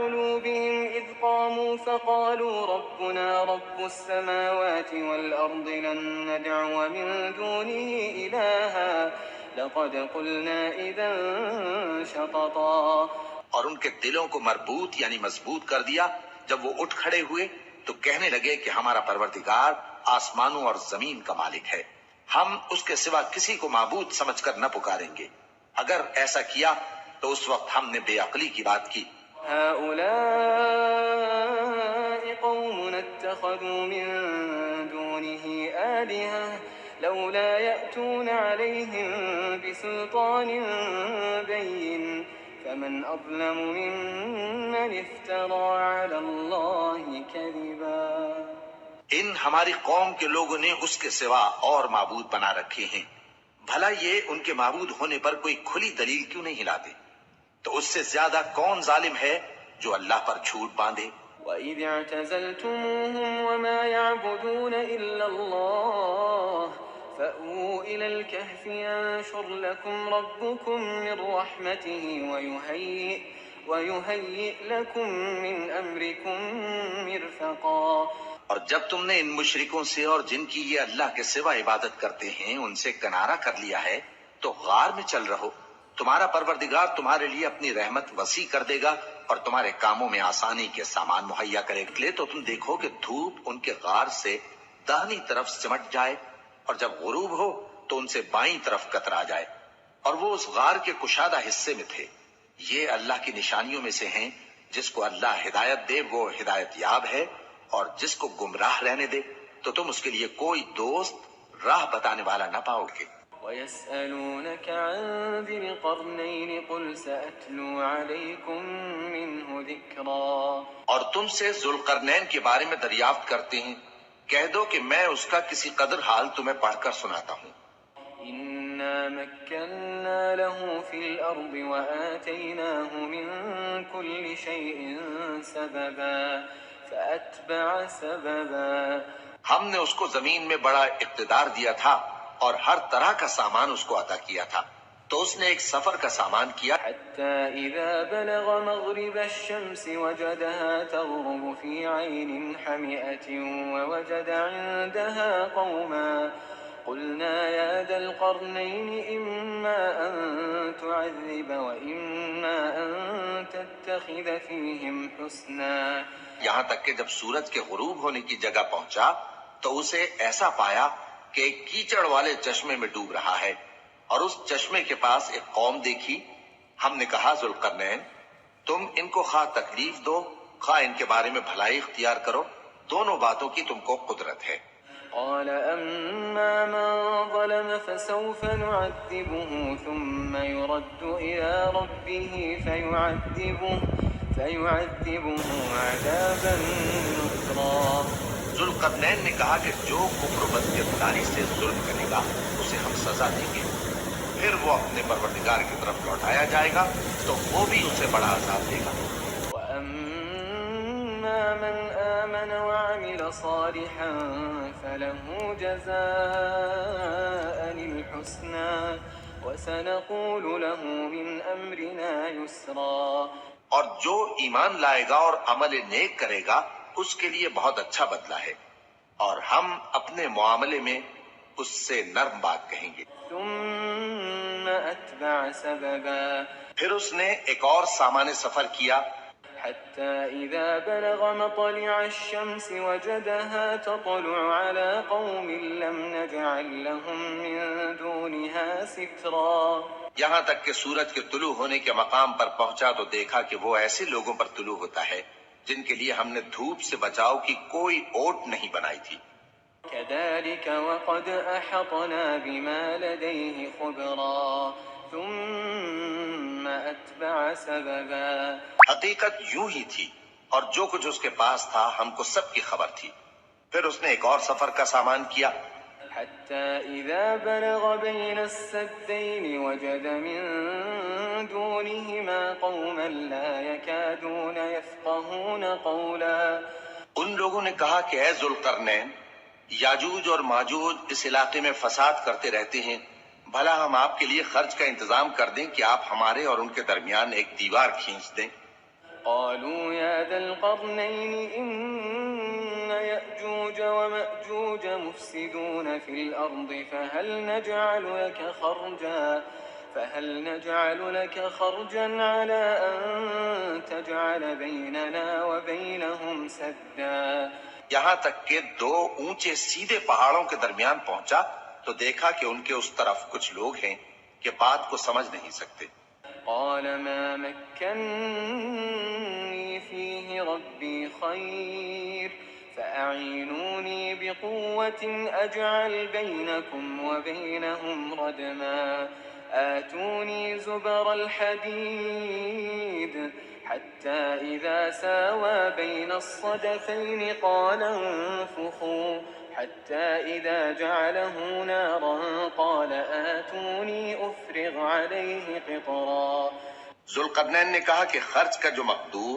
قلوبهم إذ قاموا فقالوا ربنا رب السماوات والأرض لن ندعو من دونه إلها لقد قلنا إذا شططا. اور ان کے دلوں کو مربوط یعنی مضبوط کر دیا. جب وہ اٹھ کھڑے ہوئے تو کہنے لگے کہ ہمارا پروردگار آسمانوں اور زمین کا مالک ہے، ہم اس کے سوا کسی کو معبود سمجھ کر نہ پکاریں گے. اگر ایسا کیا تو اس وقت ہم نے بے عقلی کی بات کی. هؤلاء قوم اتخذوا من دونه آلهة لولا يأتون عليهم بسلطان بين فمن أظلم ممن افترى على الله كذبا. ان ہماری قوم کے لوگوں نے اس کے سوا اور معبود بنا رکھے ہیں، بھلا یہ ان کے معبود ہونے پر کوئی کھلی دلیل کیوں نہیں لاتے؟ تو اس سے زیادہ کون ظالم ہے جو اللہ پر جھوٹ باندھے؟ وَإِذِ اعْتَزَلْتُمُوهُمْ وَمَا يَعْبُدُونَ إِلَّا اللَّهَ فَأْوُوا إِلَى الْكَهْفِ يَنشُرْ لَكُمْ رَبُّكُمْ مِنْ رَحْمَتِهِ وَيُهَيِّئْ لَكُمْ مِنْ أَمْرِكُمْ مِرْفَقًا. اور جب تم نے ان مشرکوں سے اور جن کی یہ اللہ کے سوا عبادت کرتے ہیں ان سے کنارہ کر لیا ہے تو غار میں چل رہو، تمہارا پروردگار تمہارے لیے اپنی رحمت وسیع کر دے گا اور تمہارے کاموں میں آسانی کے سامان مہیا کرے گا. تو تم دیکھو کہ دھوپ ان کے غار سے داہنی طرف سمٹ جائے اور جب غروب ہو تو ان سے بائیں طرف کترا جائے، اور وہ اس غار کے کشادہ حصے میں تھے. یہ اللہ کی نشانیوں میں سے ہیں. جس کو اللہ ہدایت دے وہ ہدایت یاب ہے، اور جس کو گمراہ رہنے دے تو تم اس کے لیے کوئی دوست راہ بتانے والا نہ پاؤ گے. وَيَسْأَلُونَكَ عَنْ ذِي الْقَرْنَيْنِ قُلْ سَأَتْلُو عَلَيْكُمْ مِنْهُ ذِكْرًا. اور تم سے ذوالقرنین کے بارے میں دریافت کرتے ہیں، کہہ دو کہ میں اس کا کسی قدر حال تمہیں پڑھ کر سناتا ہوں. إِنَّا مَكَّنَّا لَهُ فِي الْأَرْضِ وَآتَيْنَاهُ مِنْ كُلِّ شَيْءٍ سَبَبًا فَأَتْبَعَ سَبَبًا. ہم نے اس کو زمین میں بڑا اقتدار دیا تھا اور ہر طرح کا سامان اس کو عطا کیا تھا، تو اس نے ایک سفر کا سامان کیا. حتى إذا بلغ مغرب الشمس وجدها تغرب في عين حمئة ووجد عندها قوما قلنا يا ذا القرنين إما أن تعذب وإما أن تتخذ فيهم حسنا. یہاں تک کہ جب سورج کے غروب ہونے کی جگہ پہنچا تو اسے ایسا پایا کہ ایک کیچڑ والے چشمے میں ڈوب رہا ہے، اور اس چشمے کے پاس ایک قوم دیکھی. ہم نے کہا ذوالقرنین تم ان کو خواہ تکلیف دو خواہ ان کے بارے میں بھلائی اختیار کرو، دونوں باتوں کی تم کو قدرت ہے. قال أما من ظلم فسوف نعذبه ثم يرد إلى ربه فيعذبه عذابا نكرا. ذوالقرنین نے کہا کہ جو کفر و بدکرداری سے ظلم کرے گا اسے ہم سزا دیں گے، پھر وہ اپنے پروردگار کی طرف لوٹایا جائے گا تو وہ بھی اسے بڑا عذاب دے گا. وَأَمَّا مَنْ آمَنَ وَعَمِلَ صَالِحًا فَلَهُ جَزَاءً الْحُسْنَى وَسَنَقُولُ لَهُ مِنْ أَمْرِنَا يُسْرًا. اور جو ایمان لائے گا اور عمل نیک کرے گا اس کے لیے بہت اچھا بدلہ ہے، اور ہم اپنے معاملے میں اس سے نرم بات کہیں گے. ثم أتبع سببا. پھر اس نے ایک اور سامان سفر کیا حتى إذا بلغ مطلع الشمس وجدها تطلع على قوم لم نجعل لهم من دونها سترا. یہاں تک کہ سورج کے طلوع ہونے کے مقام پر پہنچا تو دیکھا کہ وہ ایسے لوگوں پر طلوع ہوتا ہے جن کے لیے ہم نے دھوپ سے بچاؤ کی کوئی اوٹ نہیں بنائی تھی. كذلك وقد أحطنا بما لديه خبرا ثم أتبع سببا. حقیقت یوں ہی تھی، اور جو کچھ اس کے پاس تھا ہم کو سب کی خبر تھی. پھر اس نے ایک اور سفر کا سامان کیا حتى إذا بلغ بين السدين وجد من دونهما قوما لا يكادون يفقهون قولا. ان لوگوں نے کہا کہ اے ذوالقرنین یاجوج اور ماجوج اس علاقے میں فساد کرتے رہتے ہیں، بھلا ہم آپ کے لیے خرچ کا انتظام کر دیں کہ آپ ہمارے اور ان کے درمیان ایک دیوار کھینچ دیں. قالوا يا ذا القرنين إن يأجوج ومأجوج مفسدون في الأرض فهل نجعل لك خرجا على أن تجعل بيننا وبينهم سدا یہاں تک کہ دو اونچے سیدھے پہاڑوں کے درمیان پہنچا تو دیکھا کہ ان کے اس طرف کچھ لوگ ہیں کہ بات کو سمجھ نہیں سکتے. قال ما مكنني فيه ربي خير فأعينوني بقوة أجعل بينكم وبينهم ردما آتوني زبر الحديد حتى إذا ساوى بين الصدفين قال انفخوا حتى إذا جعله نارا قال آتوني أفرغ عليه قطرا. ذوالقرنین نے کہا کہ خرچ کا جو مقدور